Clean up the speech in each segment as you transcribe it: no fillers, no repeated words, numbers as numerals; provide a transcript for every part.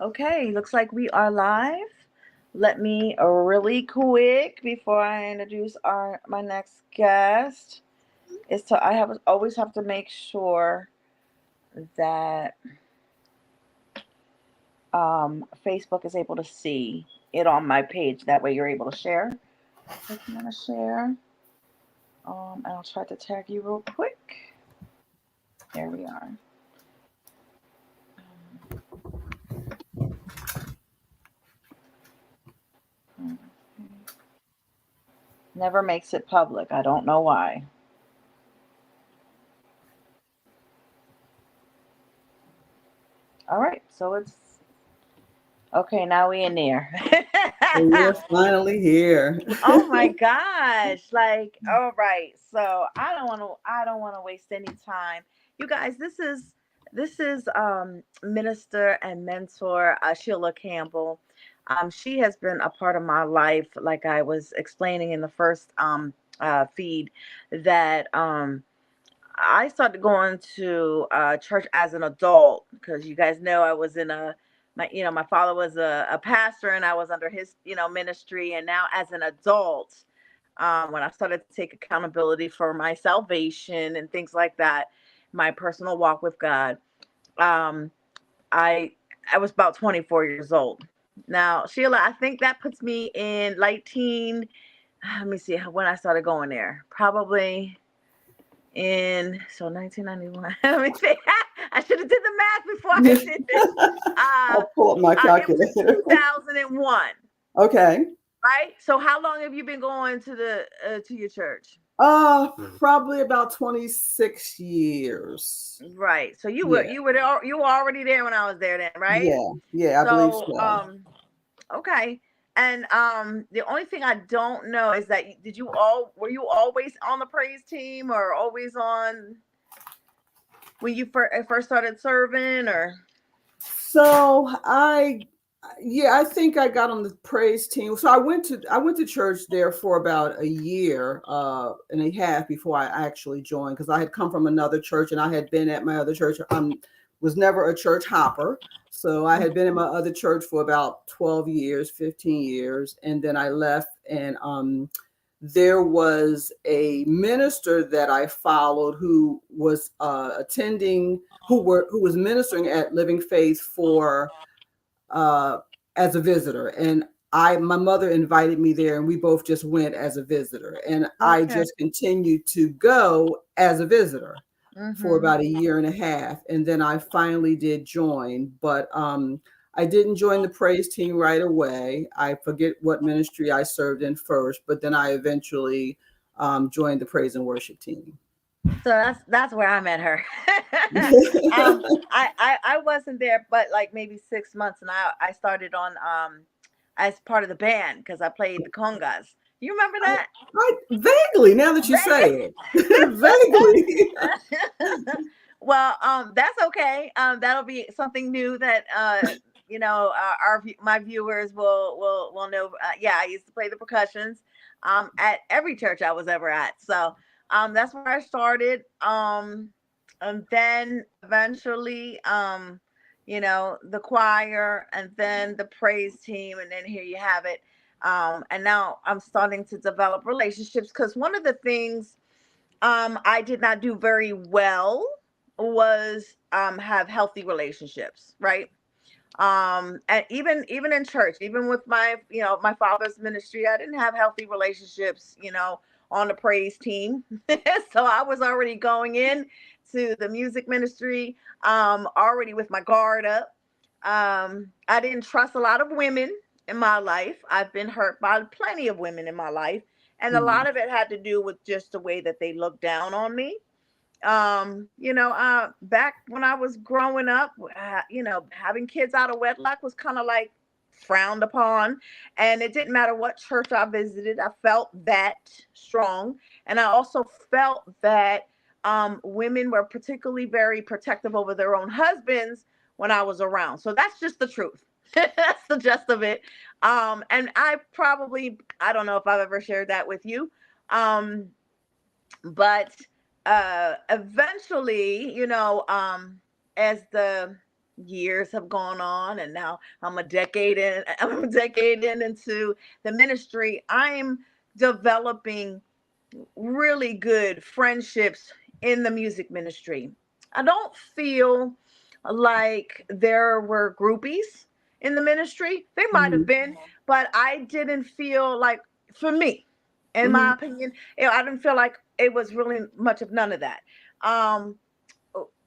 Okay, looks like we are live. Let me really quick before I introduce our my next guest is to I have always have to make sure that Facebook is able to see it on my page. That way you're able to share. Clicking on a share. And I'll try to tag you real quick. There we are. Um, Never makes it public. I don't know why. All right, so it's okay. Now we in there. And we're finally here. Oh my gosh. Like, all right. So I don't want to waste any time. You guys, this is minister and mentor Sheila Campbell. She has been a part of my life, like I was explaining in the first feed, that I started going to church as an adult because you guys know I was in a my father was a pastor and I was under his ministry, and now as an adult, when I started to take accountability for my salvation and things like that, my personal walk with God, um, I I was about 24 years old. Now, Sheila, I think that puts me in late teen. Let me see when I started going there. Probably in 1991. Let me see. I should have did the math before I did this. I'll pull up my It was calculator. 2001, Okay. right? So how long have you been going to the to your church? Probably about 26 years. Right. So Yeah. you were already there when I was there then, right? Yeah. Yeah, I believe So so. okay. And the only thing I don't know is that did you all were you always on the praise team or always on when you first started serving or So I think I got on the praise team. So I went to church there for about a year and a half before I actually joined, because I had come from another church and I had been at my other church. Was never a church hopper. So I had been in my other church for about 12 years, 15 years, and then I left, and there was a minister that I followed who was attending, who was ministering at Living Faith for uh, as a visitor, and my mother invited me there, and we both just went as a visitor, and I okay. just continued to go as a visitor for Mm-hmm. about a year and a half, and then I finally did join, but I didn't join the praise team right away. I forget what ministry I served in first, but then I eventually joined the praise and worship team. So that's where I met her. I wasn't there, but like maybe 6 months, and I started on as part of the band because I played the congas. You remember I, that? I vaguely, now that you say it, vaguely. Well, that's okay. That'll be something new that my viewers will know. Yeah, I used to play the percussions at every church I was ever at. So that's where I started. And then eventually, the choir, and then the praise team, and then here you have it. And now I'm starting to develop relationships because one of the things I did not do very well was have healthy relationships, right? And even in church, even with my father's ministry, I didn't have healthy relationships, on the praise team. So I was already going in to the music ministry already with my guard up. I didn't trust a lot of women in my life. I've been hurt by plenty of women in my life, and a Mhm. lot of it had to do with just the way that they looked down on me. Back when I was growing up, having kids out of wedlock was kind of like frowned upon, and it didn't matter what church I visited. I felt that strong, and I also felt that women were particularly very protective over their own husbands when I was around. So that's just the truth. That's the gist of it. And I don't know if I've ever shared that with you. Um, but eventually, as the years have gone on, and now I'm a decade in. I'm a decade in into the ministry. I'm developing really good friendships in the music ministry. I don't feel like there were groupies in the ministry. They might have Mhm. been, but I didn't feel like, for me, in my Mhm. opinion, I didn't feel like it was really much of none of that. Um,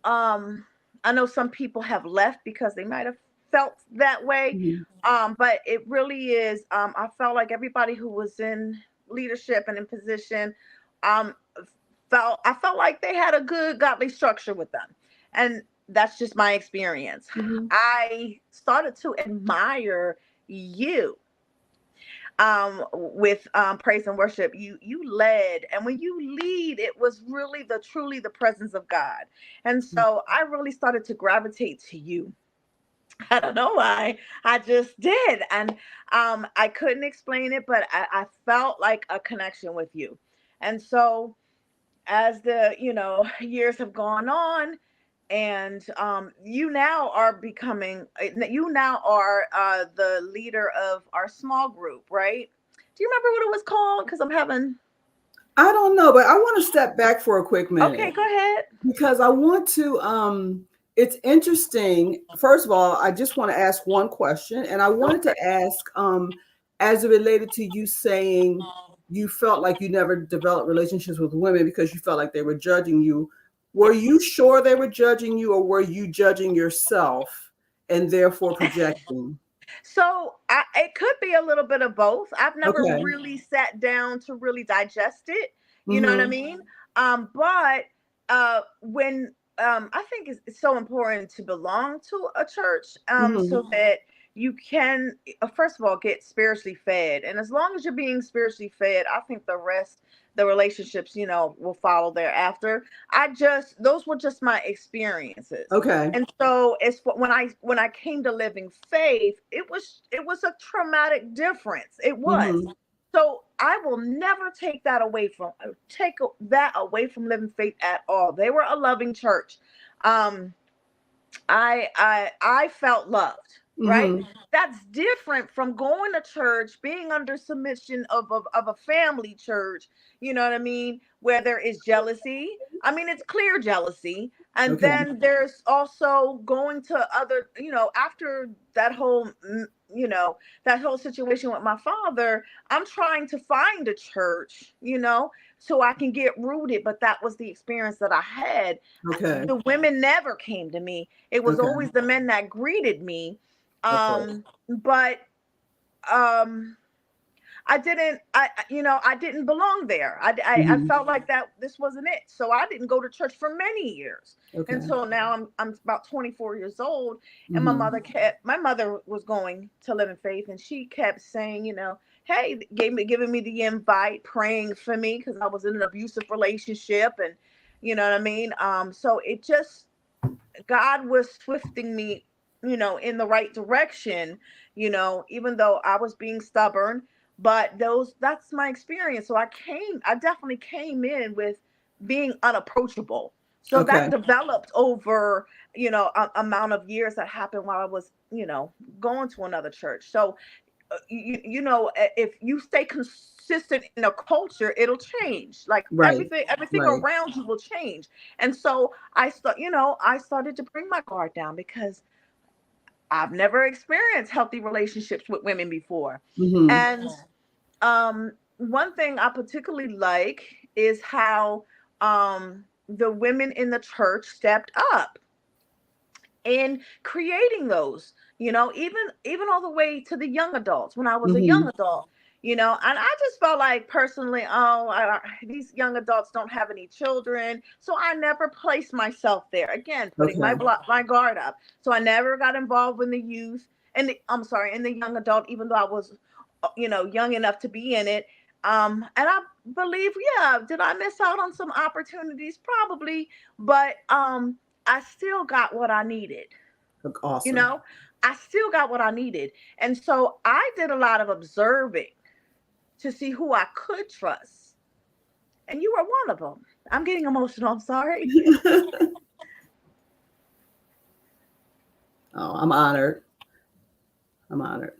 um, I know some people have left because they might have felt that way. Mhm. But it really is. I felt like everybody who was in leadership and in position, um, I felt like they had a good godly structure with them, and that's just my experience. Mhm. I started to admire you with praise and worship. You led, and when you lead, it was really the truly the presence of God. And so I really started to gravitate to you. I don't know why. I just did. And I couldn't explain it, but I felt like a connection with you. And so as the years have gone on, and you now are becoming you now are the leader of our small group, right? Do you remember what it was called? Because I'm having. I don't know, but I want to step back for a quick Okay, minute go ahead. because I want to it's interesting. First of all, I just want to ask one question, and I wanted to Okay. ask as it related to you saying you felt like you never developed relationships with women because you felt like they were judging you. Were you sure they were judging you, or were you judging yourself and therefore projecting? So it could be a little bit of both. I've never Okay. really sat down to really digest it. You know what I Mm-hmm. mean? But when I think it's so important to belong to a church, Mm-hmm. so that you can, first of all, get spiritually fed. And as long as you're being spiritually fed, I think the rest, the relationships, will follow thereafter. Those were just my experiences. Okay. And so it's when I came to living faith, it was a traumatic difference. It was. Mm-hmm. So I will never that away from living faith at all. They were a loving church. Um, I felt loved, right? Mm-hmm. That's different from going to church, being under submission of a family church, you know what I mean, where there is jealousy. I mean, it's clear jealousy. And Okay. then there's also going to other, after that whole, that whole situation with my father, I'm trying to find a church, so I can get rooted. But that was the experience that I had. Okay. The women never came to me. It was Okay. always the men that greeted me. Of course. But um I didn't belong there. I Mm-hmm. felt like that this wasn't it. So I didn't go to church for many years. Okay. Until now I'm about 24 years old, and my Mm-hmm. mother was going to live in faith, and she kept saying, hey, giving me the invite, praying for me because I was in an abusive relationship, and you know what I mean? So it just, God was swifting me, in the right direction, even though I was being stubborn. But that's my experience. So I definitely came in with being unapproachable. So that Okay. developed over, amount of years that happened while I was, going to another church. So if you stay consistent in a culture, it'll change. Like Right. everything Right. around you will change. And so I started to bring my guard down because I've never experienced healthy relationships with women before. Mm-hmm. And one thing I particularly like is how the women in the church stepped up in creating those, even all the way to the young adults when I was a young Mm-hmm. adult, and I just felt like personally, these young adults don't have any children, so I never placed myself there again, putting Okay. my guard up. So I never got involved in the youth, and I'm sorry, in the young adult, even though I was young enough to be in it. And I believe, yeah, did I miss out on some opportunities? Probably. But I still got what I needed, you Awesome. know? I still got what I needed. And so I did a lot of observing to see who I could trust. And you were one of them. I'm getting emotional. I'm sorry. Oh, I'm honored. I'm honored.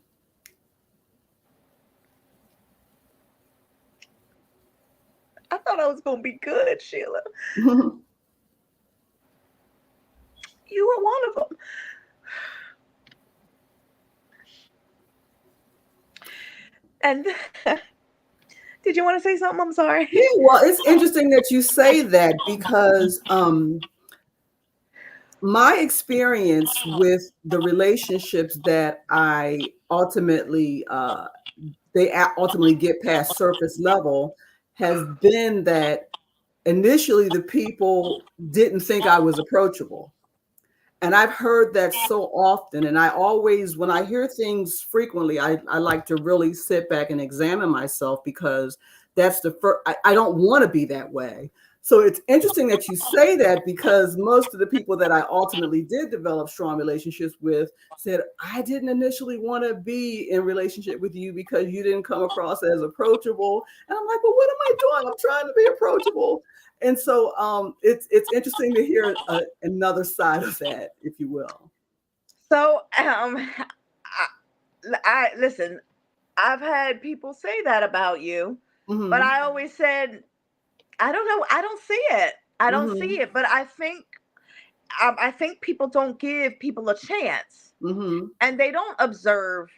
I thought I was gonna be good, Sheila. You were one of them. And did you want to say something? I'm sorry. Yeah, well, it's interesting that you say that because my experience with the relationships that I ultimately ultimately get past surface level has been that initially the people didn't think I was approachable. And I've heard that so often. And I always, when I hear things frequently, I like to really sit back and examine myself because that's the first, I don't want to be that way. So it's interesting that you say that because most of the people that I ultimately did develop strong relationships with said, I didn't initially want to be in relationship with you because you didn't come across as approachable. And I'm like, well, what am I doing? I'm trying to be approachable. And so it's interesting to hear another side of that, if you will. So, I listen. I've had people say that about you, but Hmm. I always said, I don't know. I don't see it. I don't Hmm. see it. But I think people don't give people a chance, Hmm. and they don't observe,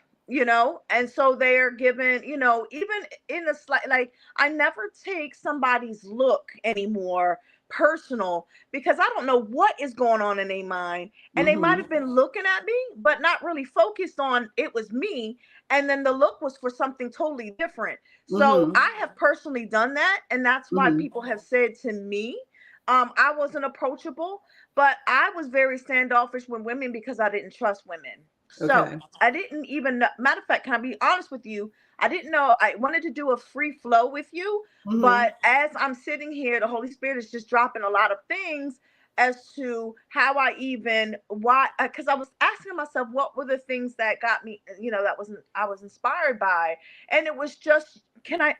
and so they're given, even in a slight, like, I never take somebody's look anymore personal, because I don't know what is going on in their mind, and they might Hmm. have been looking at me but not really focused on it was me, and then the look was for something totally different. So Hmm. I have personally done that, and that's why Hmm. people have said to me, I wasn't approachable, but I was very standoffish with women because I didn't trust women. So Okay. I didn't even know, matter of fact, can I be honest with you? I didn't know I wanted to do a free flow with you, Hmm. but as I'm sitting here, the Holy Spirit is just dropping a lot of things as to how I even why, because I was asking myself what were the things that got me, that wasn't I was inspired by, and it was just, can I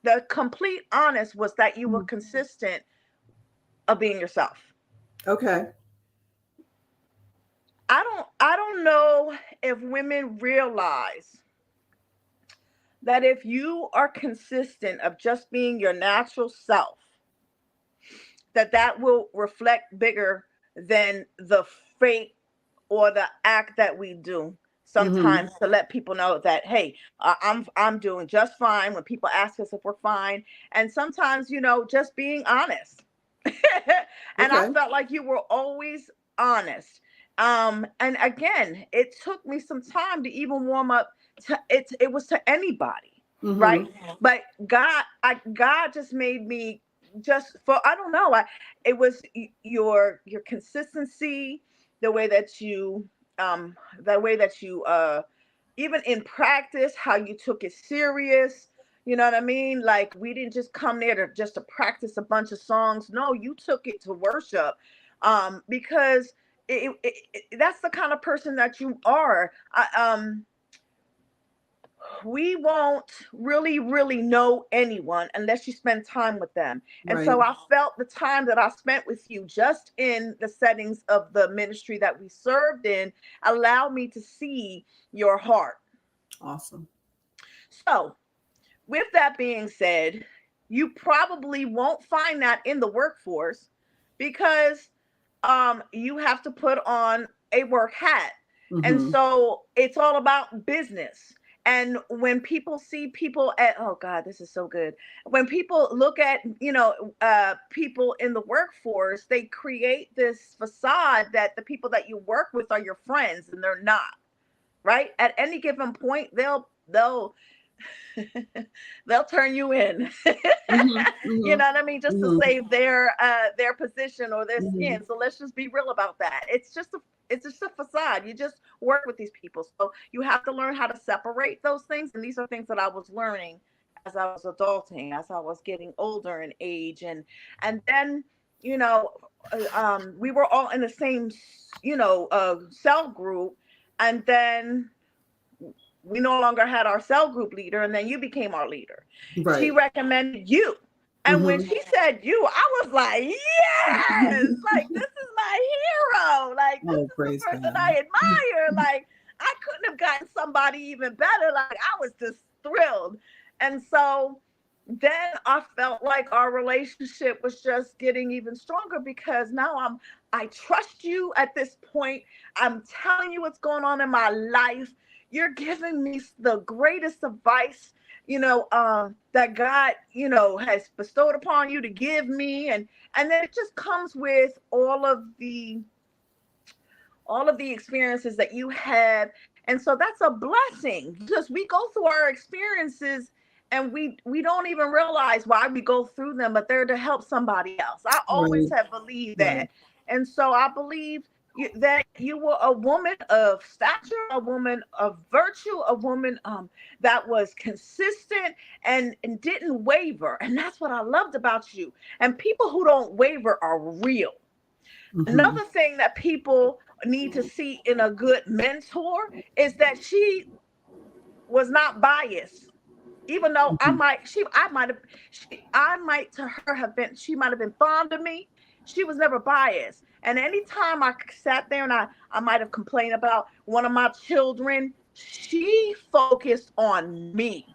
the complete honest was that you were consistent of being yourself. Okay. I don't know if women realize that if you are consistent of just being your natural self, that will reflect bigger than the fake or the act that we do Hmm. sometimes, to let people know that, hey, I'm doing just fine, when people ask us if we're fine. And sometimes, just being honest. And I Okay. felt like you were always honest. And again, it took me some time to even warm up to it. It was to anybody, right? Hmm. But God just made me, just for, I don't know, it was your consistency, the way that you even in practice, how you took it serious. You know what I mean? Like, we didn't just come there to just to practice a bunch of songs. No, you took it to worship, because that's the kind of person that you are. We won't really, really know anyone unless you spend time with them. And Right. so I felt the time that I spent with you just in the settings of the ministry that we served in allowed me to see your heart. Awesome. So, with that being said, you probably won't find that in the workforce, because you have to put on a work hat. And Hmm. so it's all about business. And when people see people at, oh God, this is so good. When people look at, people in the workforce, they create this facade that the people that you work with are your friends, and they're not, right? At any given point, they'll turn you in. Hmm. You Hmm. know what I mean? Just to Hmm. save their position or their Hmm. skin. So let's just be real about that. It's just a facade. You just work with these people. So you have to learn how to separate those things. And these are things that I was learning as I was adulting, as I was getting older in age. And then, you know, we were all in the same, cell group. And then we no longer had our cell group leader, and then you became our leader. She Right. recommended you. And when Hmm. she said you, I was like, yes, like, this is my wow, like this Oh, is the praise person God. I admire. Like I couldn't have gotten somebody even better. Like I was just thrilled. And so then I felt like our relationship was just getting even stronger because now I trust you at this point. I'm telling you what's going on in my life. You're giving me the greatest advice, that God, has bestowed upon you to give me. And then it just comes with all of the experiences that you have. And so that's a blessing because we go through our experiences and we don't even realize why we go through them, but they're to help somebody else. I always Right, have believed right. that. And so I believe that you were a woman of stature, a woman of virtue, a woman that was consistent and didn't waver. And that's what I loved about you. And people who don't waver are real. Hmm. Another thing that people need to see in a good mentor is that she was not biased. Even though Hmm. I might to her have been, she might have been fond of me. She was never biased. And anytime I sat there and I might have complained about one of my children, she focused on me,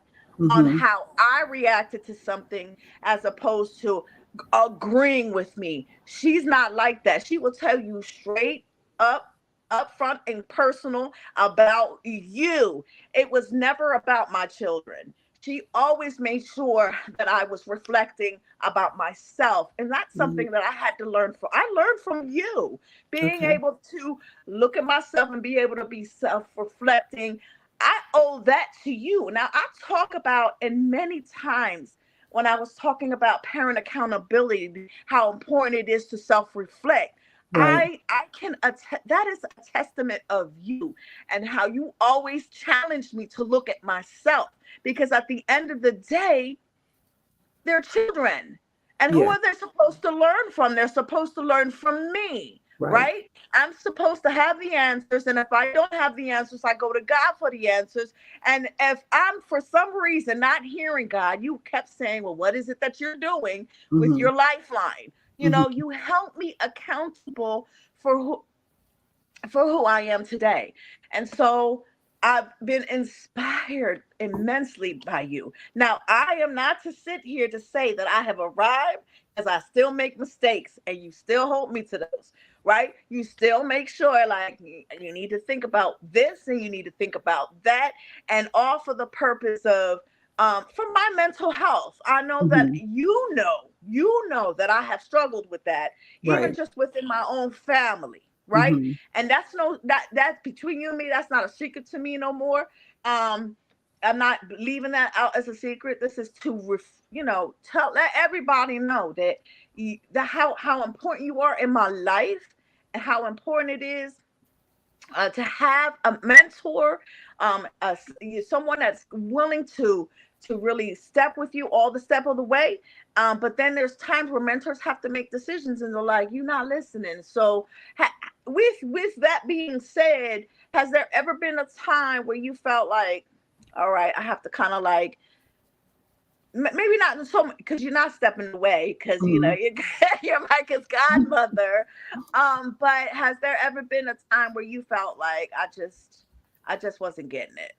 on Hmm. how I reacted to something as opposed to agreeing with me. She's not like that. She will tell you straight up, upfront and personal about you. It was never about my children. She always made sure that I was reflecting about myself. And that's Hmm. something that I had to learn from. I learned from you, being Okay. able to look at myself and be able to be self reflecting. I owe that to you. Now, I talk about, and many times when I was talking about parent accountability, how important it is to self reflect. Right. I can that is a testament of you and how you always challenged me to look at myself because at the end of the day, they're children. And who Yeah. are they supposed to learn from? They're supposed to learn from me, Right. right? I'm supposed to have the answers. And if I don't have the answers, I go to God for the answers. And if I'm for some reason not hearing God, you kept saying, well, what is it that you're doing with Hmm. your lifeline? Hmm. You help me accountable for who I am today. And so I've been inspired immensely by you. Now, I am not to sit here to say that I have arrived as I still make mistakes and you still hold me to those, right? You still make sure, like, you need to think about this and you need to think about that, and all for the purpose of, for my mental health. I know that Hmm. you know that I have struggled with that, even Right. just within my own family, right? Hmm. And that's no that's between you and me. That's not a secret to me no more. um I'm not leaving that out as a secret. This is to tell, let everybody know that how important you are in my life, and how important it is to have a mentor, someone that's willing to really step with you all the step of the way. But then there's times where mentors have to make decisions, and they're like, "You're not listening." So, with that being said, has there ever been a time where you felt like, "All right, I have to kind of like." Maybe not so much because you're not stepping away because Hmm. you're Micah's godmother. But has there ever been a time where you felt like I just wasn't getting it?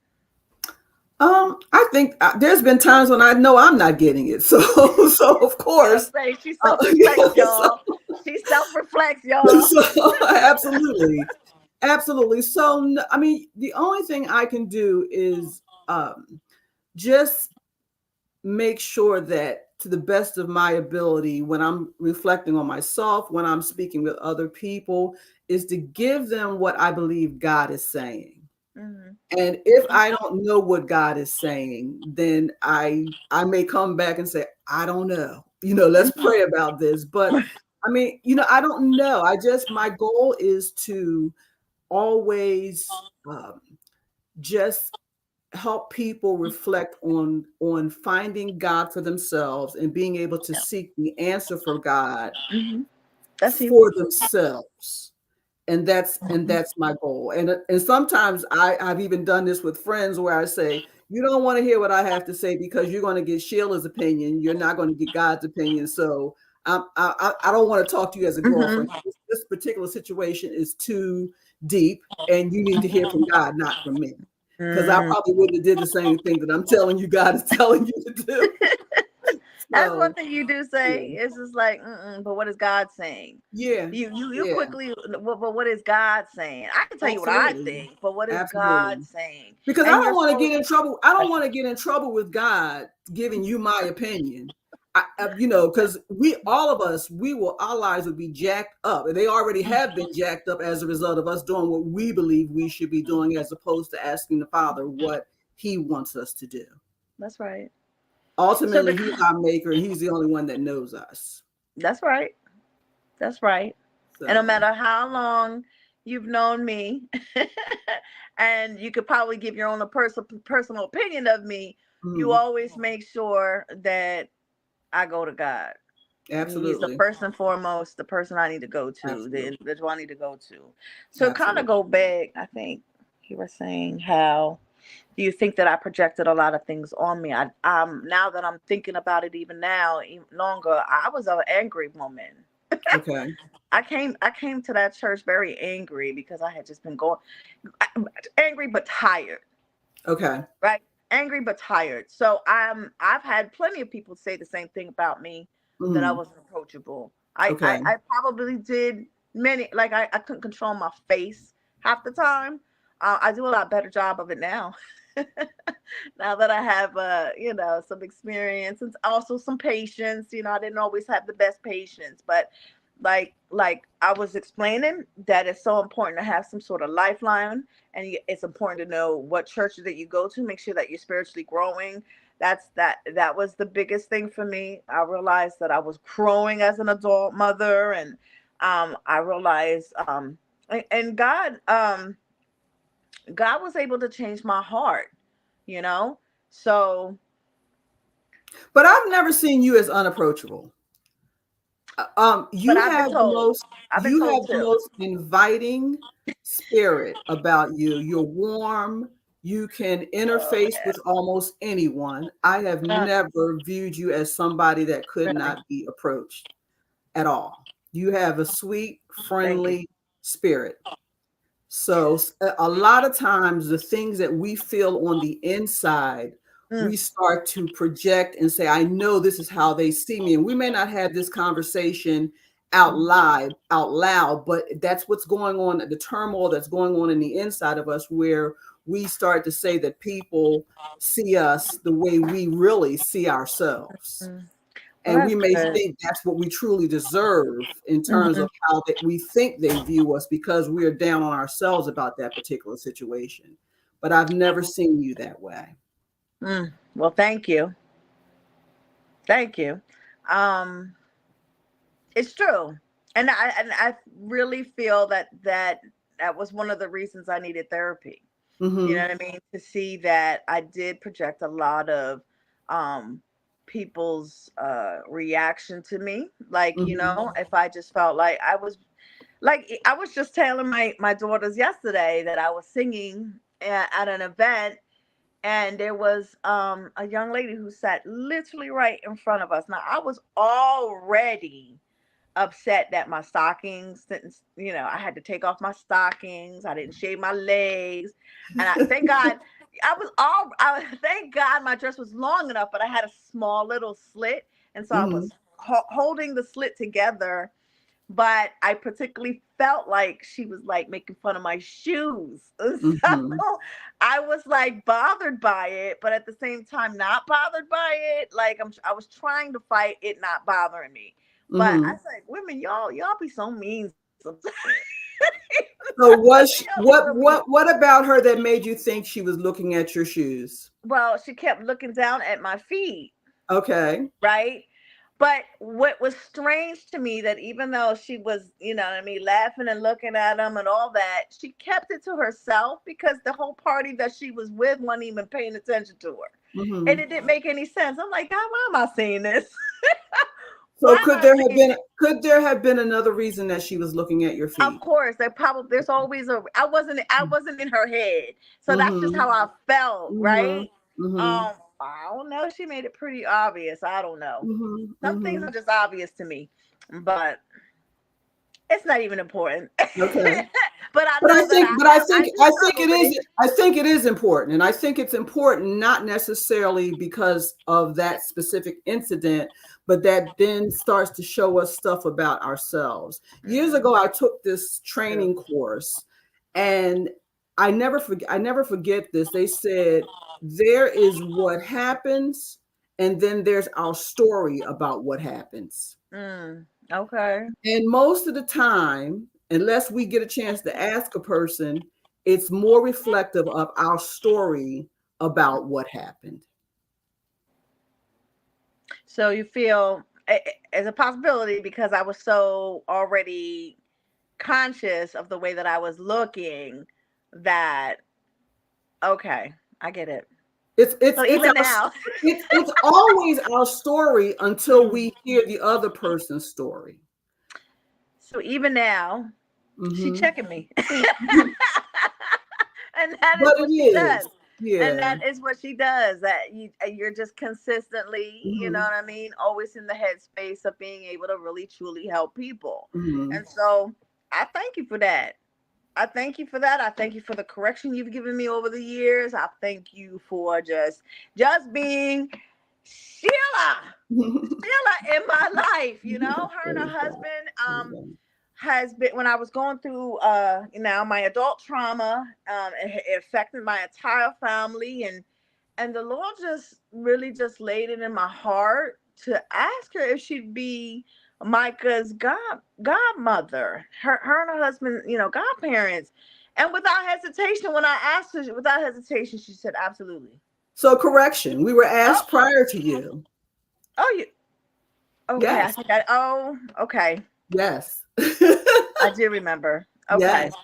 I think there's been times when I know I'm not getting it. So, so of I'll course, say she yeah, self-reflects, y'all. She self-reflects, y'all. so absolutely, absolutely. So, I mean, the only thing I can do is just make sure that to the best of my ability, when I'm reflecting on myself, when I'm speaking with other people, is to give them what I believe God is saying. Hmm. And if I don't know what God is saying, then I may come back and say, I don't know. Let's Hmm. pray about this. But I mean, I don't know. My goal is to always just help people reflect on finding God for themselves and being able to Yeah. seek the answer for God Hmm. That's you. for themselves. And that's my goal. And sometimes I've even done this with friends where I say, you don't want to hear what I have to say because you're going to get Sheila's opinion, you're not going to get God's opinion. So I don't want to talk to you as a Mm-hmm. girlfriend. This particular situation is too deep, and you need to hear from God, not from me. Because I Mm. probably wouldn't have did the same thing that I'm telling you God is telling you to do. That's one So thing you do say. yeah, It's just like, mm-mm, but what is God saying? yeah, You yeah, quickly, but what is God saying? I can tell you what I absolutely, think, but what is God absolutely. saying? Because I And don't you're want to so get in trouble. I don't want to get in trouble with God giving you my opinion. Because we, all of us, our lives would be jacked up. And they already have been jacked up as a result of us doing what we believe we should be doing, as opposed to asking the Father what He wants us to do. that's right. So Ultimately, He's our maker, and He's the only one that knows us. that's right. That's right. And no So, matter how long you've known me, and you could probably give your own personal opinion of me, you mm, always make sure that I go to God. He's the absolutely, first and foremost, the person I need to go to, the absolutely, individual I need to go to. So kind of absolutely. go back, I think you were saying how do you think that I projected a lot of things on me? Now that I'm thinking about it, even now, even longer, I was an angry woman. Okay, I came to that church very angry because I had just been going angry but tired, okay, right? Angry but tired. So I've had plenty of people say the same thing about me, that I mm, wasn't approachable. I I, okay. I probably did many, like I couldn't control my face half the time. I do a lot better job of it now. Now that I have some experience and also some patience. I didn't always have the best patience, but like I was explaining, that it's so important to have some sort of lifeline, and it's important to know what church that you go to. Make sure that you're spiritually growing. That was the biggest thing for me. I realized that I was growing as an adult mother, and I realized and God was able to change my heart, you know. So, But I've never seen you as unapproachable. but You have I've been told the too. most inviting spirit about you. You're warm. You can Oh interface with almost anyone. I have man, never viewed you as somebody that could really, not be approached at all. You have a sweet, thank you. friendly spirit. So a lot of times the things that we feel on the inside, Mm, we start to project and say, I know this is how they see me. And we may not have this conversation out loud, but that's what's going on, the turmoil that's going on in the inside of us, where we start to say that people see us the way we really see ourselves. mm. Well, And we that's may good. think that's what we truly deserve in terms Hmm. of how that we think they view us, because we're down on ourselves about that particular situation. But I've never seen you that way. Well, thank you, thank you. Um, it's true, and I really feel that was one of the reasons I needed therapy. You know Hmm. what I mean? To see that I did project a lot of um people's reaction to me. Like, Hmm. if I just felt like I was just telling my daughters yesterday that I was singing at an event, and there was a young lady who sat literally right in front of us. Now I was already upset that my stockings didn't, I had to take off my stockings. I didn't shave my legs. And thank God thank God my dress was long enough, but I had a small little slit. And so I Hmm. was holding the slit together. But I particularly felt like she was like making fun of my shoes. So Hmm. I was like bothered by it, but at the same time, not bothered by it. Like I was trying to fight it not bothering me. But I Hmm. said, women, y'all be so mean sometimes. So Y'all be so mean. what about her that made you think she was looking at your shoes? Well, she kept looking down at my feet, Okay. right? But what was strange to me, that even though she was, what I mean, laughing and looking at him and all that, she kept it to herself, because the whole party that she was with wasn't even paying attention to her. And Hmm. it didn't make any sense. I'm like, God, why am I seeing this? Why So am I seeing this? could there have been another reason that she was looking at your Of feet? course, there's always I wasn't in her head. So that's just Hmm. how I felt, Hmm. right? Hmm. I don't know. She made it pretty obvious. I don't know. Mm-hmm, Some things mm-hmm. are just obvious to me, but it's not even important. Okay. But I know that I do I think struggle it with is, it. I think it is important. And I think it's important not necessarily because of that specific incident, but that then starts to show us stuff about ourselves. Years Mm, ago, I took this true. training course, and I never forget this. They said there is what happens, and then there's our story about what happens. Okay. And most of the time, unless we get a chance to ask a person, it's more reflective of our story about what happened. So you feel as a possibility because I was so already conscious of the way that I was looking that okay, I get it. So It's even now, it's always our story until mm, we hear the other person's story. so even now, she Hmm. checking me. And that is But it what she does. is, And yeah. that is what she does. That you're just consistently, you know Hmm. what I mean, always in the headspace of being able to really truly help people. Hmm. And so I thank you for that. I thank you for that. I thank you for the correction you've given me over the years. I thank you for just being Sheila. Sheila in my life, her and her husband has been when I was going through my adult trauma, it affected my entire family, and the Lord just really just laid it in my heart to ask her if she'd be Micah's godmother, her and her husband, godparents. And without hesitation, when I asked her, without hesitation, she said, absolutely. So correction, we were Oh, asked prior to you. oh, you okay? I Yes, think okay. yes. I do remember. Okay. Yes,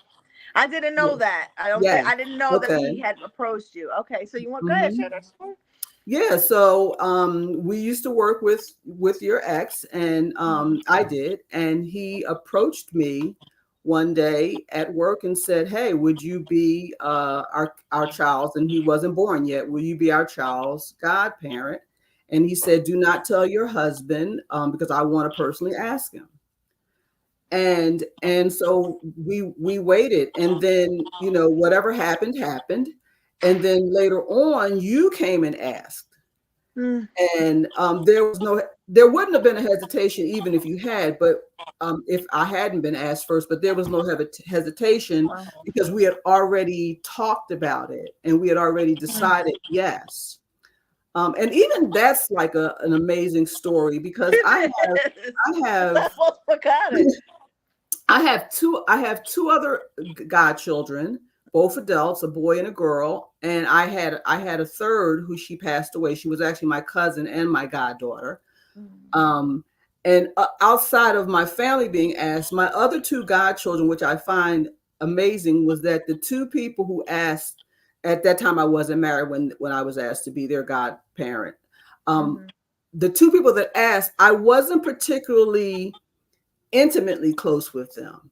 I didn't know yes, that. I don't think yes. I didn't know that Okay. he had approached you. Okay, so you want go ahead, Hmm. share that story. Yeah, so we used to work with your ex, and I did, and he approached me one day at work and said, "Hey, would you be our child's?" And he wasn't born yet. "Will you be our child's godparent?" And he said, "Do not tell your husband because I want to personally ask him." And so we waited, and then whatever happened happened, and then later on you came and asked. Mm, And there wouldn't have been a hesitation even if you had, but if I hadn't been asked first, but there was no hesitation wow. because we had already talked about it and we had already decided yes. And even that's like an amazing story because It is. I have I almost forgot it. I have two other godchildren, both adults, a boy and a girl, and I had a third who she passed away. She was actually my cousin and my goddaughter. Mm, Um, and outside of my family being asked, my other two godchildren, which I find amazing, was that the two people who asked at that time I wasn't married when I was asked to be their godparent. Um, mhm, the two people that asked, I wasn't particularly intimately close with them.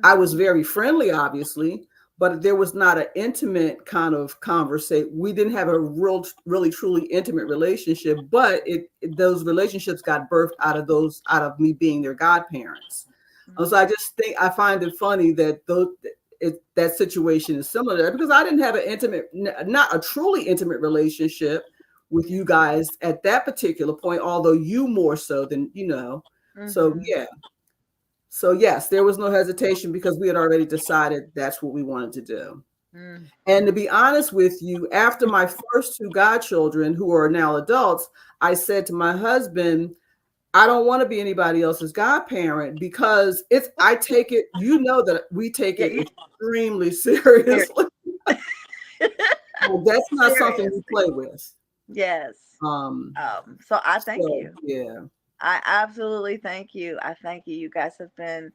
I was mm, very friendly, obviously, but there was not an intimate kind of conversation. We didn't have a really, truly intimate relationship, but those relationships got birthed out of me being their godparents. So mm, I just think I find it funny that that situation is similar to that because I didn't have an intimate, not a truly intimate relationship with yeah. you guys at that particular point, although you more so than. So Mhm, yeah, so yes, there was no hesitation because we had already decided that's what we wanted to do. mm. And to be honest with you, after my first two godchildren, who are now adults, I said to my husband, I don't want to be anybody else's godparent because I take it, that we take Yeah, it you extremely serious. seriously. That's not something we Seriously. play with. Yes. Um, So I thank so you. yeah. I absolutely thank you. I thank you. You guys have been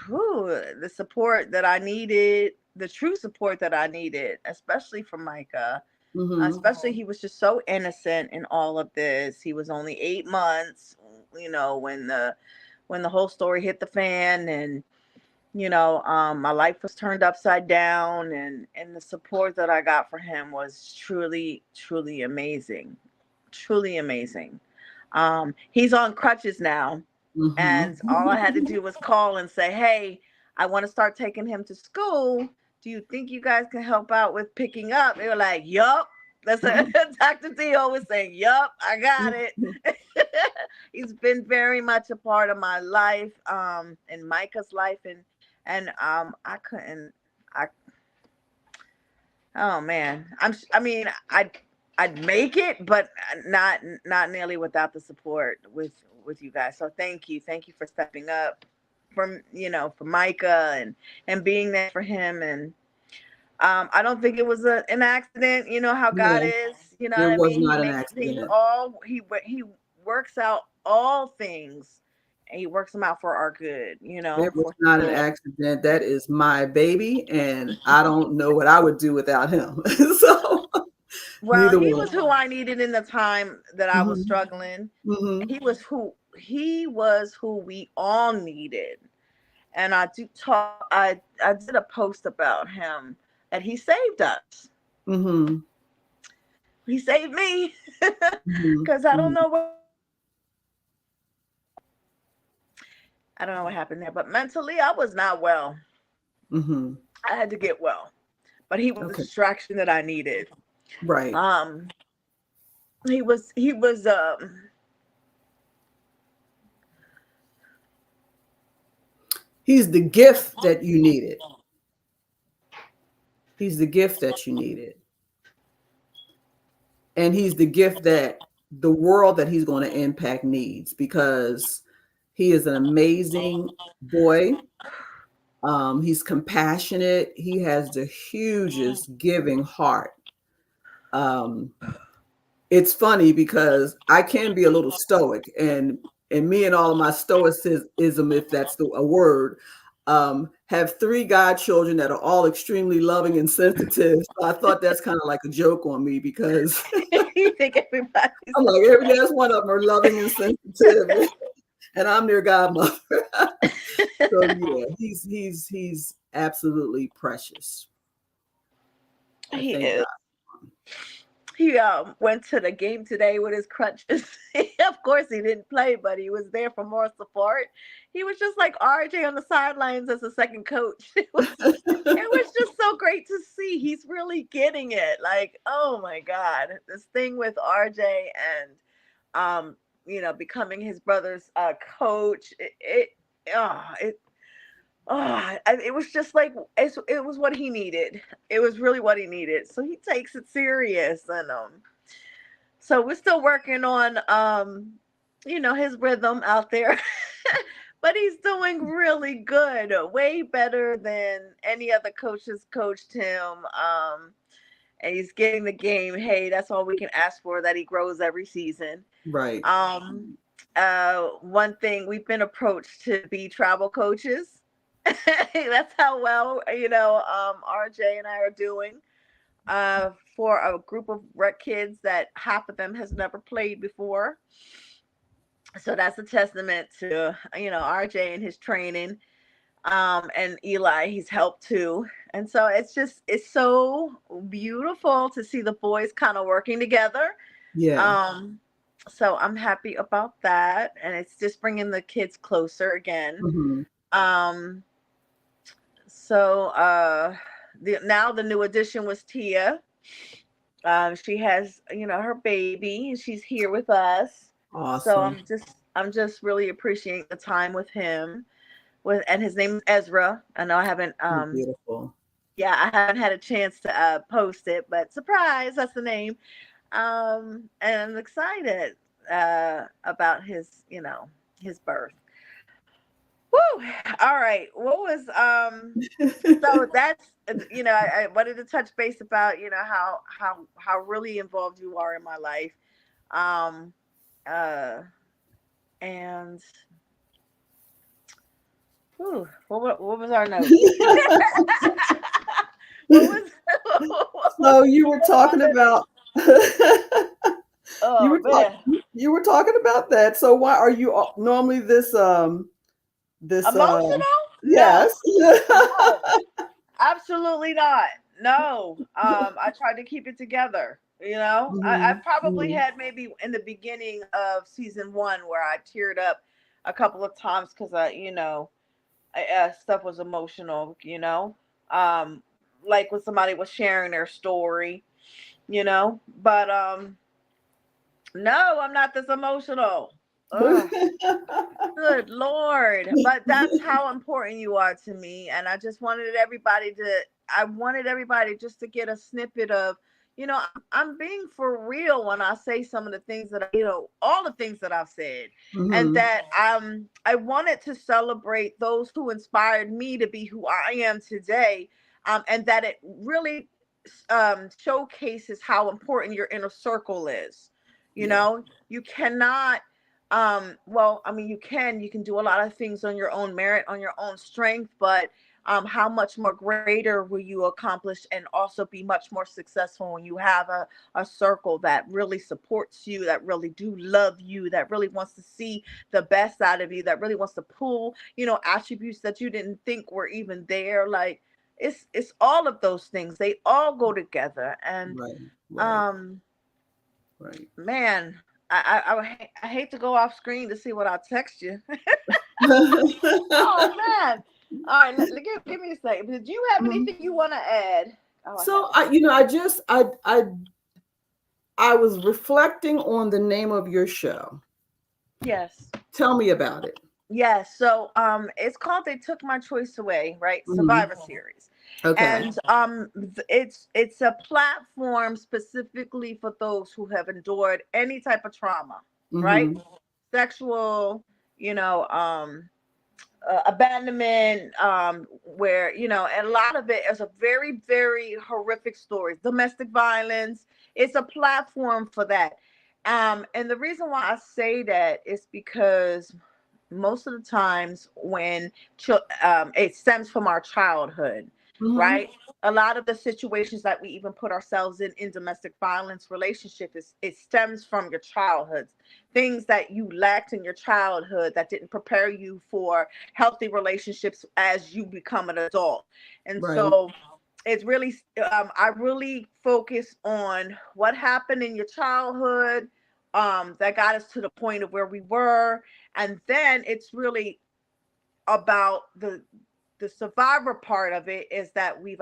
the support that I needed, the true support that I needed, especially from Micah. Hmm. Especially, he was just so innocent in all of this. He was only 8 months, when the whole story hit the fan, and My life was turned upside down, and the support that I got for him was truly, truly amazing. Truly amazing. He's on crutches now, Mm-hmm. and all I had to do was call and say, "Hey, I want to start taking him to school. Do you think you guys can help out with picking up?" They were like, "Yup." That's a, Dr. D always saying, "Yup, I got it." He's been very much a part of my life, and Micah's life, and I couldn't. I Oh man, I mean, I'd make it, but not nearly without the support with you guys. So thank you for stepping up, for Micah, and being there for him. And I don't think it was an accident. You know how God No, is. You know what it I was mean. He not an makes things accident. all he works out all things, and he works them out for our good. It was For His not an glory. accident. That is my baby, and I don't know what I would do without him. So Well, neither he one. was who I needed in the time that I was Mm-hmm. struggling. Mm-hmm. He was who we all needed. And I did a post about him, that he saved us. Mm-hmm. He saved me. Cuz I don't Mm-hmm. know what happened there, but mentally I was not well. Mm-hmm. I had to get well. But he was the Okay. distraction that I needed. Right. Um he was He's the gift that you needed. He's the gift that you needed. And he's the gift that the world that he's going to impact needs, because he is an amazing boy. He's compassionate. He has the hugest giving heart. Um, it's funny because I can be a little stoic, and me and all of my stoicism, if that's a word, have three godchildren that are all extremely loving and sensitive. So I thought that's kind of like a joke on me, because you think everybody's I'm like, every last one of them are loving and sensitive, and I'm their godmother. So yeah, he's absolutely precious. I he thank God. is. He went to the game today with his crutches. Of course, he didn't play, but he was there for more support. He was just like RJ on the sidelines as a second coach. It was just so great to see. He's really getting it. Like, oh my God, this thing with RJ and becoming his brother's coach. It was just like it was what he needed. It was really what he needed. So he takes it serious, and so we're still working on his rhythm out there. But he's doing really good, way better than any other coaches coached him. And he's getting the game. Hey, that's all we can ask for, that he grows every season. Right. Um, One thing, we've been approached to be travel coaches. That's how well, RJ and I are doing. For a group of rec kids that half of them has never played before. So that's a testament to RJ and his training. And Eli, he's helped too. And so it's so beautiful to see the boys kind of working together. Yeah. Um, so I'm happy about that, and it's just bringing the kids closer again. Hmm. Um, so now the new addition was Tia. She has her baby, and she's here with us. So Awesome. I'm just really appreciating the time with him. And his name is Ezra. I know I haven't Beautiful. yeah, I haven't had a chance to post it, but surprise, that's the name. And I'm excited about his birth. Woo! All right. What was so that's I wanted to touch base about how really involved you are in my life. Um uh and whew, what was our notes? what was So you were what was talking our notes? about you Oh were talking man. you were talking about that. So why are you normally this this Emotional? No, Yes. no, absolutely not. No. I tried to keep it together. I Mhm, probably mhm. had maybe in the beginning of season one where I teared up a couple of times because stuff was emotional. Um, like when somebody was sharing their story. But no, I'm not this emotional. Ugh. Good Lord. But that's how important you are to me. And I wanted everybody just to get a snippet of, I'm being for real when I say some of the things all the things that I've said. And Mhm. that I wanted to celebrate those who inspired me to be who I am today. And that it really showcases how important your inner circle is. Yeah. You cannot well, I mean, you can do a lot of things on your own merit, on your own strength, but how much more greater will you accomplish and also be much more successful when you have a circle that really supports you, that really do love you, that really wants to see the best out of you, that really wants to pull, attributes that you didn't think were even there. Like it's all of those things. They all go together. And Right. Right. um Right. man, I hate to go off screen to see what I text you. Oh man! All right, give me a second. Did you have Mhm. anything you want to add? Oh, I have So to I, see. I just I was reflecting on the name of your show. Yes, Tell me about it. yes. So it's called "They Took My Choice Away," right? Mhm. Survivor Series, Okay. and it's a platform specifically for those who have endured any type of trauma, right? Mhm. Sexual, you know, abandonment, where and a lot of it is a very very horrific stories, domestic violence. It's a platform for that. And the reason why I say that is because most of the times when it stems from our childhood, Mhm. right? A lot of the situations that we even put ourselves in domestic violence relationship is it stems from your childhood, things that you lacked in your childhood that didn't prepare you for healthy relationships as you become an adult. And Right. so it's really I really focus on what happened in your childhood, that got us to the point of where we were. And then it's really about the survivor part of it, is that we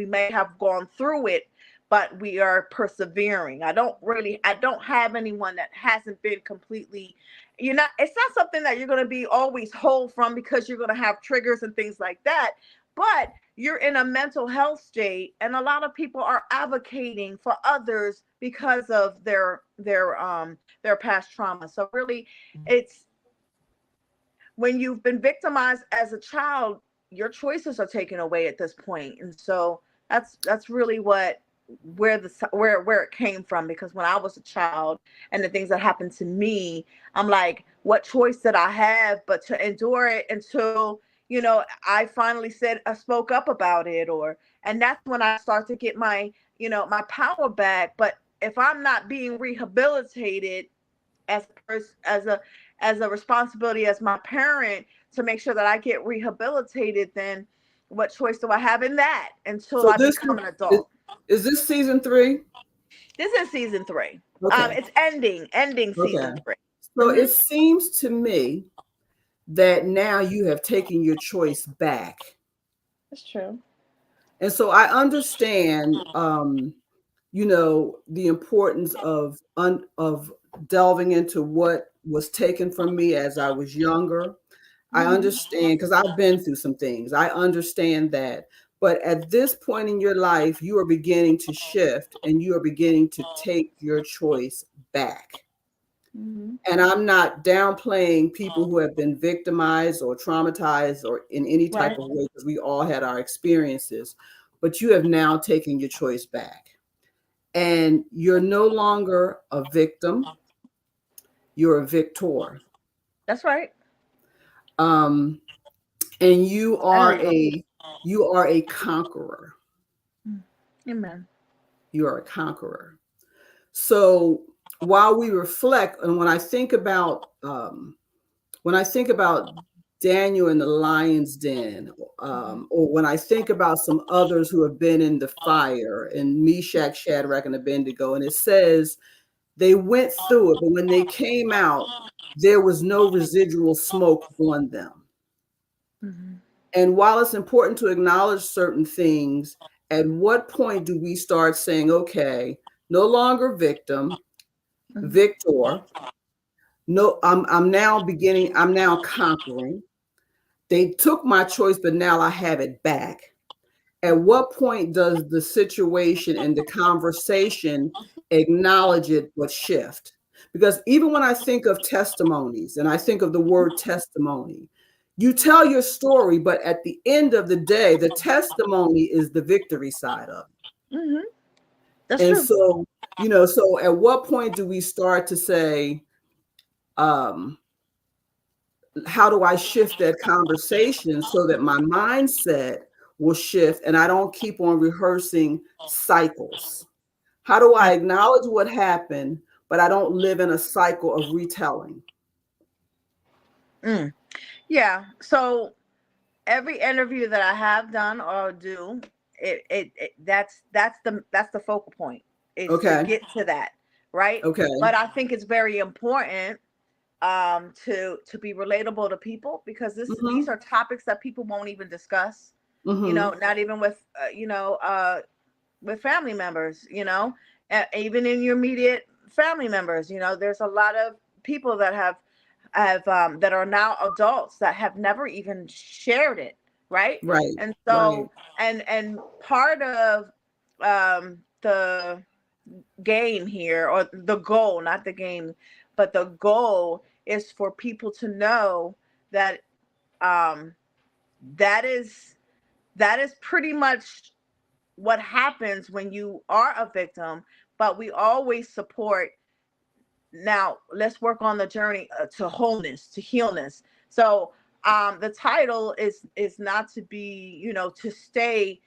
may have gone through it, but we are persevering. I don't have anyone that hasn't been completely, it's not something that you're going to be always whole from, because you're going to have triggers and things like that. But you're in a mental health state, and a lot of people are advocating for others because of their past trauma. So really, it's when you've been victimized as a child, your choices are taken away at this point. And so that's really what where it came from. Because when I was a child and the things that happened to me, I'm like, what choice did I have but to endure it until I finally said I spoke up about it, or and that's when I start to get my power back. But if I'm not being rehabilitated as a person, as a responsibility as my parent, to make sure that I get rehabilitated, then what choice do I have in that until So I this become an is, adult? is this season 3? This is season three. Okay. It's ending Okay. season 3. So Mm-hmm. it seems to me that now you have taken your choice back. That's true. And so I understand, the importance of delving into what was taken from me as I was younger. I Mm-hmm. understand because I've been through some things. I understand that. But at this point in your life, you are beginning to shift and you are beginning to take your choice back. Mm-hmm. And I'm not downplaying people who have been victimized or traumatized or in any type Right. of way, because we all had our experiences. But you have now taken your choice back. And you're no longer a victim, you're a victor. That's right. Um, and you There are you go. a conqueror. Mm. Amen. You are a conqueror. So while we reflect, and when I think about Daniel in the lion's den, or when I think about some others who have been in the fire, and Meshach, Shadrach, and Abednego, and it says they went through it, but when they came out, there was no residual smoke on them. Mhm. And while it's important to acknowledge certain things, at what point do we start saying, okay, no longer victim, Mhm. victor, no, I'm now beginning, I'm now conquering. They took my choice, but now I have it back. At what point does the situation and the conversation acknowledge it but shift? Because even when I think of testimonies and I think of the word testimony, you tell your story, but at the end of the day, the testimony is the victory side of Mhm. it. That's And true. so, so at what point do we start to say, um, how do I shift that conversation so that my mindset will shift and I don't keep on rehearsing cycles? How do I acknowledge what happened, but I don't live in a cycle of retelling? Mm. Yeah. So every interview that I have done or do, that's the focal point is to Okay. get to that, right? Okay. But I think it's very important to be relatable to people because these Mm-hmm. are topics that people won't even discuss, Mm-hmm. not even with family members, even in your immediate family members. There's a lot of people that have that are now adults that have never even shared it, right? Right. And Right. so and part of the game here, or the goal, not the game, but the goal is for people to know that um that is that is pretty much what happens when you are a victim, but we always support. Now let's work on the journey to wholeness, to healness. So the title is not to be, to stay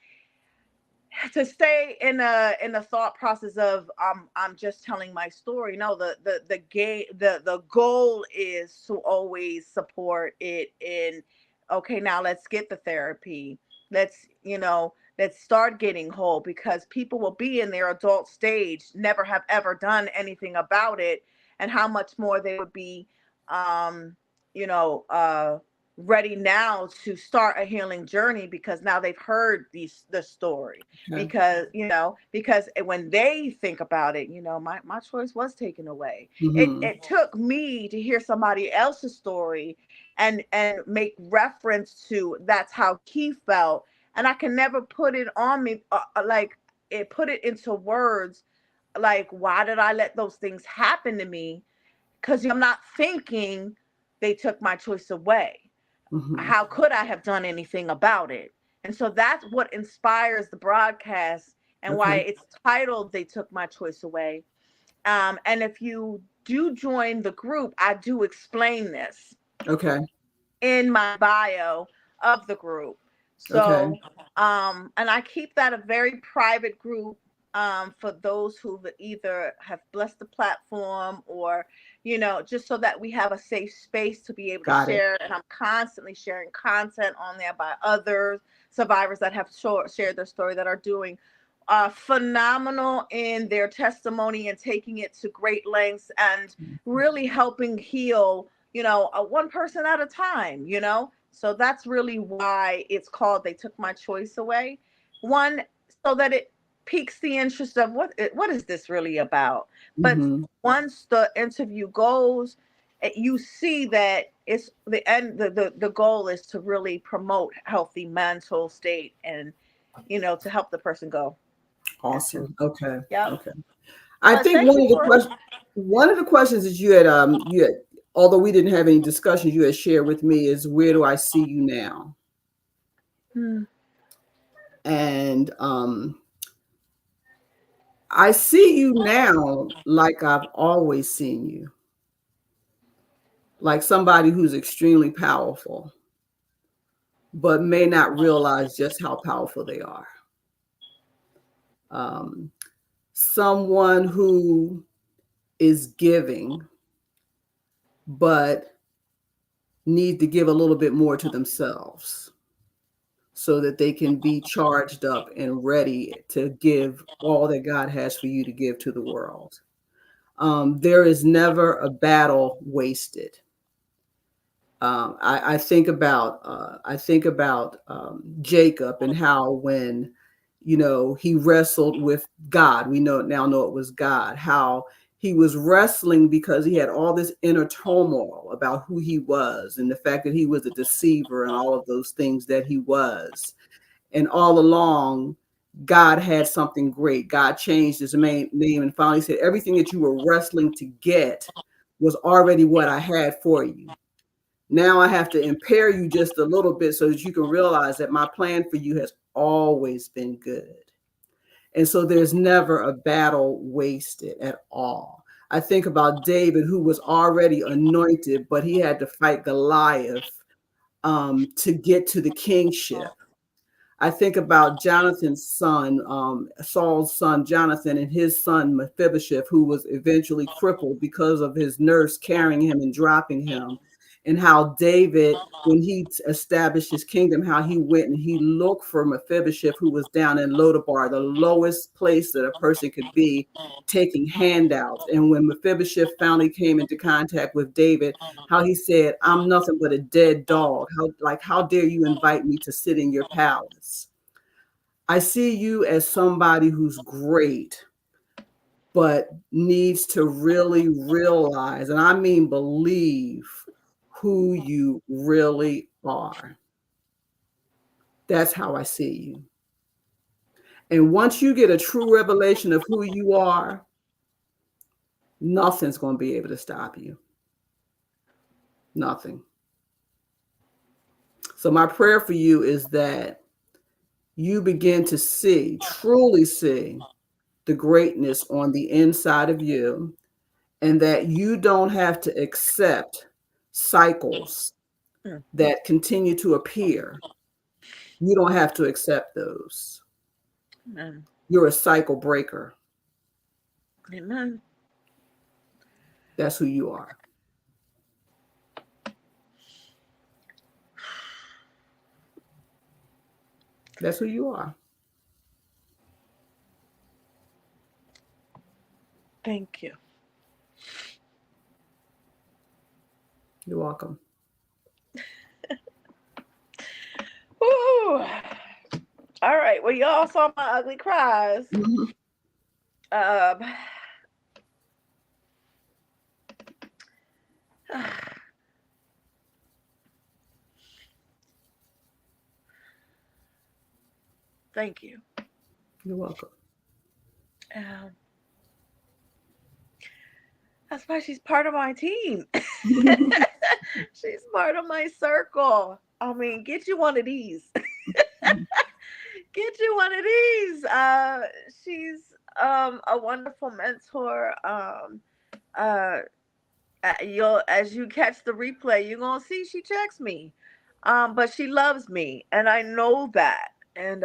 in a thought process of I'm just telling my story. No, the game, the goal is to always support it in, okay, now let's get the therapy. Let's start getting whole, because people will be in their adult stage, never have ever done anything about it, and how much more they would be um you know ready now to start a healing journey, because now they've heard the story. Okay. Because when they think about it, my choice was taken away. it Mm-hmm. it took me to hear somebody else's story and make reference to that's how he felt, and I can never put it on me, like it put it into words, like why did I let those things happen to me, because I'm not thinking they took my choice away. Mm-hmm. How could I have done anything about it? And so that's what inspires the broadcast, and why Okay. it's titled They Took My Choice Away. And if you do join the group, I do explain this Okay. in my bio of the group. Okay. So, and I keep that a very private group, for those who either have blessed the platform, or, just so that we have a safe space to be able to Got it. share. And I'm constantly sharing content on there by other survivors that have shared their story, that are doing phenomenal in their testimony and taking it to great lengths and really helping heal, one person at a time. So that's really why it's called They Took My Choice Away. One, so that it piques the interest of what is this really about. But Mm-hmm. once the interview goes, you see that it's the end. The goal is to really promote healthy mental state, and to help the person go into. Awesome. Okay. Yep. Okay. I But think thank you for. one of the questions that you had, although we didn't have any discussions, you had shared with me is, where do I see you now? Hmm. And I see you now like I've always seen you, like somebody who's extremely powerful, but may not realize just how powerful they are. Um, Someone who is giving, but need to give a little bit more to themselves so that they can be charged up and ready to give all that God has for you to give to the world. There is never a battle wasted. I think about Jacob and how when he wrestled with God. We know it was God. How he was wrestling because he had all this inner turmoil about who he was and the fact that he was a deceiver and all of those things that he was. And all along, God had something great. God changed his name and finally said, everything that you were wrestling to get was already what I had for you. Now I have to impair you just a little bit so that you can realize that my plan for you has always been good. And so there's never a battle wasted at all. I think about David, who was already anointed, but he had to fight Goliath to get to the kingship. I think about Jonathan's son, Saul's son, Jonathan, and his son, Mephibosheth, who was eventually crippled because of his nurse carrying him and dropping him. And how David, when he established his kingdom, how he went and he looked for Mephibosheth, who was down in Lodabar, the lowest place that a person could be, taking handouts. And when Mephibosheth finally came into contact with David, how he said, I'm nothing but a dead dog. How dare you invite me to sit in your palace? I see you as somebody who's great, but needs to really realize, and I mean believe, who you really are. That's how I see you. And once you get a true revelation of who you are, nothing's going to be able to stop you. Nothing. So my prayer for you is that you begin to see, truly see, the greatness on the inside of you, and that you don't have to accept cycles that continue to appear. You don't have to accept those. Amen. You're a cycle breaker. Amen. That's who you are. That's who you are. Thank you. You're welcome. Woo. All right. Well, y'all saw my ugly cries. Mhm. Um, thank you. You're welcome. Um, that's why she's part of my team. She's part of my circle. I mean, get you one of these. Get you one of these. She's a wonderful mentor. Uh, you'll as you catch the replay, you're gonna see she checks me, but she loves me, and I know that, and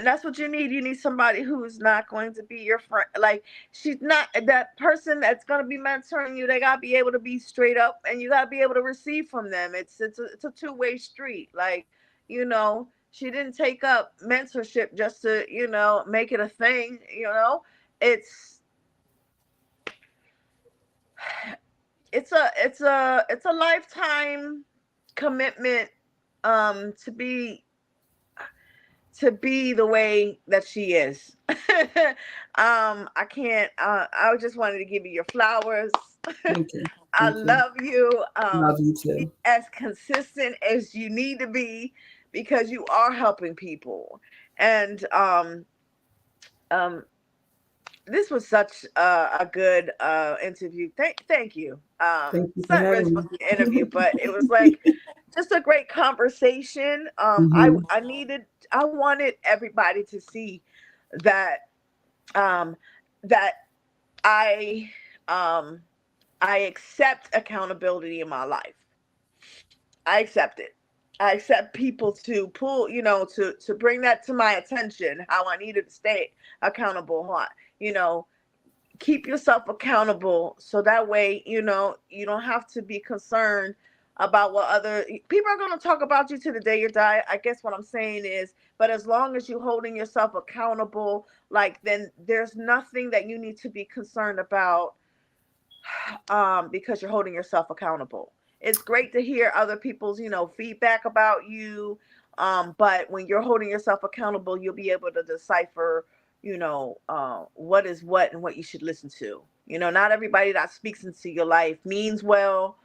that's what you need. You need somebody who's not going to be your friend. Like, she's not that person that's gonna be mentoring you. They gotta be able to be straight up, and you gotta be able to receive from them. It's a two-way street. Like, she didn't take up mentorship just to make it a thing. It's it's a lifetime commitment, to be the way that she is. I can't I just wanted to give you your flowers. Thank you. I Thank you. love you. Love you Be too. as consistent as you need to be, because you are helping people. And um this was such a good interview. Thank you. Thank you It's for not really having supposed to be an interview, but it was like just a great conversation. me. I wanted everybody to see that um, that I um, I accept accountability in my life. I accept it. I accept people to pull, to bring that to my attention, how I needed to stay accountable. You know, keep yourself accountable, so that way you don't have to be concerned about what other people are going to talk about you to the day you die. I guess what I'm saying is, but as long as you're holding yourself accountable, like, then there's nothing that you need to be concerned about, because you're holding yourself accountable. It's great to hear other people's, feedback about you. But when you're holding yourself accountable, you'll be able to decipher, what is what and what you should listen to. Not everybody that speaks into your life means well.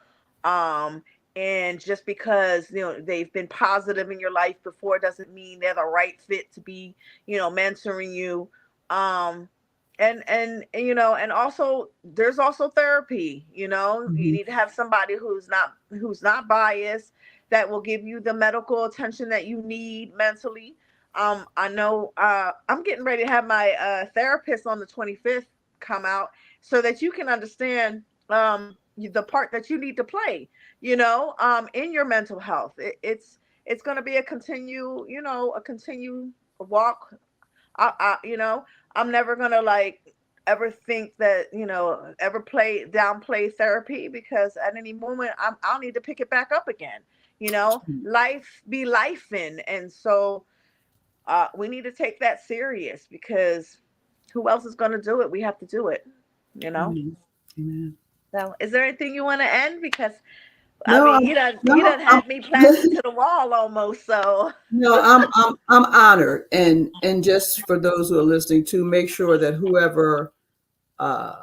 Um, and just because, they've been positive in your life before doesn't mean they're the right fit to be, mentoring you. Um, and also there's also therapy. You Mhm. need to have somebody who's not biased, that will give you the medical attention that you need mentally. I know, I'm getting ready to have my therapist on the 25th come out, so that you can understand, the part that you need to play, in your mental health. It's going to be a continue walk. I'm never gonna, like, ever think that, ever play downplay therapy, because at any moment I'll need to pick it back up again. Life be life in, and so, we need to take that serious, because who else is gonna do it? We have to do it. You know. Amen. Amen. So, is there anything you want to end? Because I No, mean, you done no, had me plastered to the wall almost. So. no, I'm honored, and just for those who are listening, to make sure that whoever uh,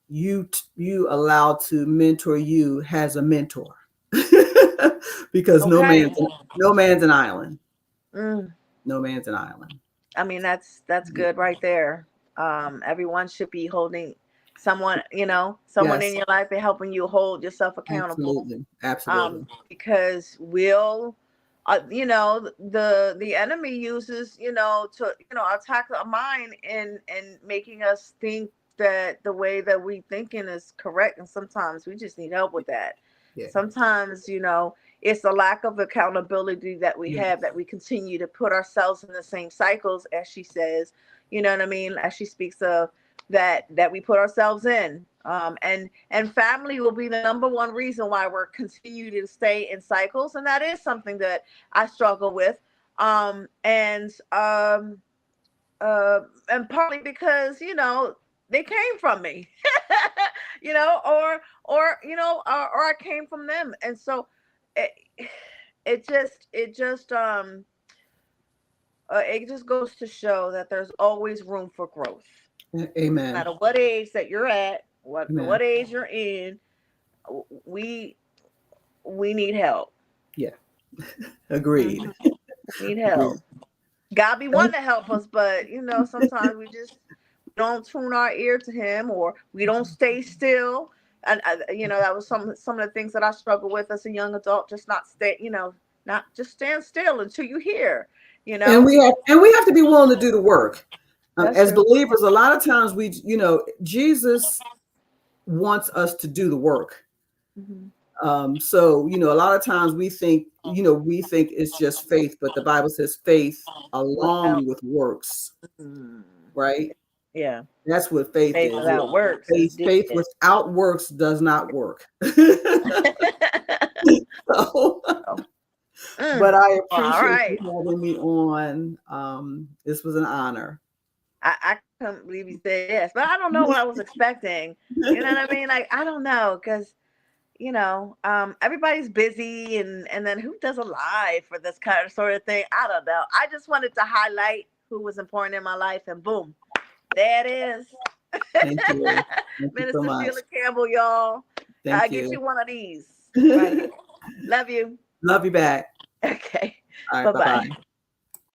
you allow to mentor you has a mentor, because Okay. no man's an island. Mm. No man's an island. I mean, that's Yeah. good right there. Everyone should be holding someone in Yes, your life and helping you hold yourself accountable. absolutely, absolutely. Because the enemy uses, to, attack our mind, and making us think that the way that we thinking is correct, and sometimes we just need help with that. Yeah. Sometimes, it's the lack of accountability that we Yes. have, that we continue to put ourselves in the same cycles, as she says, you know what I mean, as she speaks of, that we put ourselves in. And family will be the number one reason why we're continuing to stay in cycles, and that is something that I struggle with. And and partly because, they came from me. Or I came from them, and so it, it just goes to show that there's always room for growth, no Amen. matter what age that you're at, what Amen. age you're in. We we need help. Yeah. Agreed. Mhm. Need Agreed. help. God be wanting to help us, but sometimes we don't tune our ear to Him, or we don't stay still. And that was some of the things that I struggled with as a young adult. Just not just stand still until you hear. You And know, we have to be willing to do the work. that's As true. believers, a lot of times Jesus wants us to do the work. Hmm. So a lot of times we think it's just faith, but the Bible says faith Without, along with works, mm, right? yeah, That's what faith faith is. without works is Faith dead. without works does not work. So, but I All appreciate you right. having me on. This was an honor. I couldn't believe you said yes, but I don't know what I was expecting. You know what I mean? Like, I don't know, because everybody's busy, and then who does a live for this kind of sort of thing? I don't know. I just wanted to highlight who was important in my life, and boom, there it is. Thank you. Thank you so Minister much. Sheila Campbell, y'all. I Thank get you. you one of these right here. Love you. Love you back. Okay. All right. Bye Bye bye. bye.